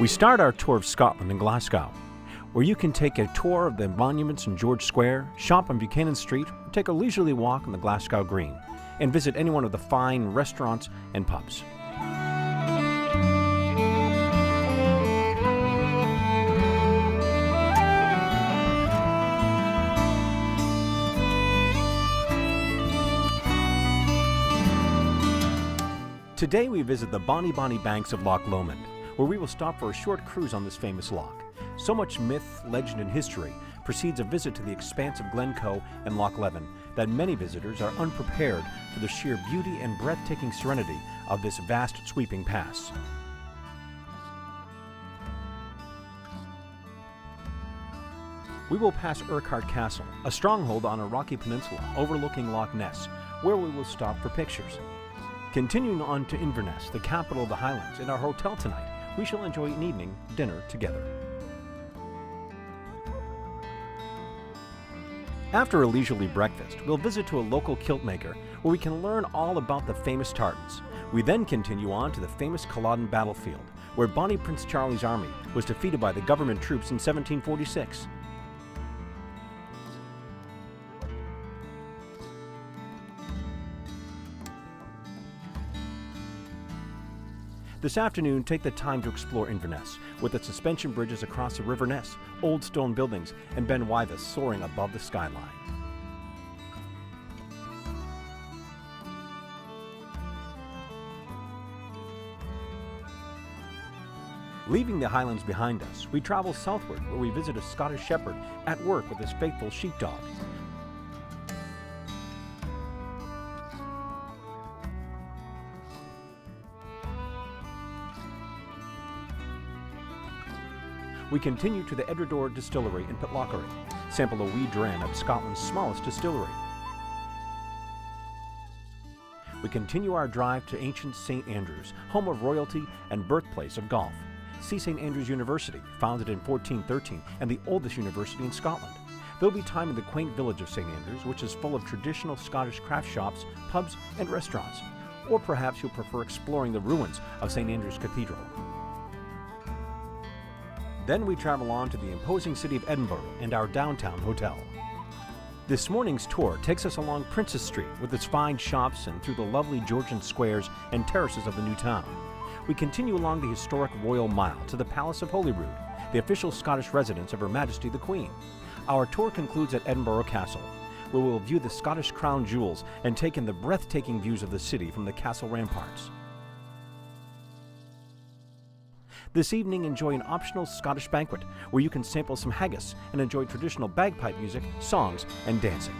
We start our tour of Scotland in Glasgow, where you can take a tour of the monuments in George Square, shop on Buchanan Street, or take a leisurely walk on the Glasgow Green, and visit any one of the fine restaurants and pubs. Today we visit the bonny banks of Loch Lomond, where we will stop for a short cruise on this famous loch. So much myth, legend, and history precedes a visit to the expanse of Glencoe and Loch Leven that many visitors are unprepared for the sheer beauty and breathtaking serenity of this vast sweeping pass. We will pass Culzean Castle, a stronghold on a rocky peninsula overlooking Loch Ness, where we will stop for pictures. Continuing on to Inverness, the capital of the Highlands, in our hotel tonight, we shall enjoy an evening dinner together. After a leisurely breakfast, we'll visit to a local kilt maker where we can learn all about the famous tartans. We then continue on to the famous Culloden battlefield, where Bonnie Prince Charlie's army was defeated by the government troops in 1746. This afternoon, take the time to explore Inverness, with its suspension bridges across the River Ness, old stone buildings, and Ben Wyvis soaring above the skyline. Leaving the Highlands behind us, we travel southward, where we visit a Scottish shepherd at work with his faithful sheepdog. We continue to the Edinburgh distillery in Pitlochry, sample a wee dram at Scotland's smallest distillery. We continue our drive to ancient St. Andrews, home of royalty and birthplace of golf. See St. Andrews University, founded in 1413 and the oldest university in Scotland. There'll be time in the quaint village of St. Andrews, which is full of traditional Scottish craft shops, pubs, and restaurants. Or perhaps you'll prefer exploring the ruins of St. Andrews Cathedral. Then we travel on to the imposing city of Edinburgh and our downtown hotel. This morning's tour takes us along Princess Street with its fine shops and through the lovely Georgian squares and terraces of the new town. We continue along the historic Royal Mile to the Palace of Holyrood, the official Scottish residence of Her Majesty the Queen. Our tour concludes at Edinburgh Castle, where we'll view the Scottish crown jewels and take in the breathtaking views of the city from the castle ramparts. This evening, enjoy an optional Scottish banquet where you can sample some haggis and enjoy traditional bagpipe music, songs, and dancing.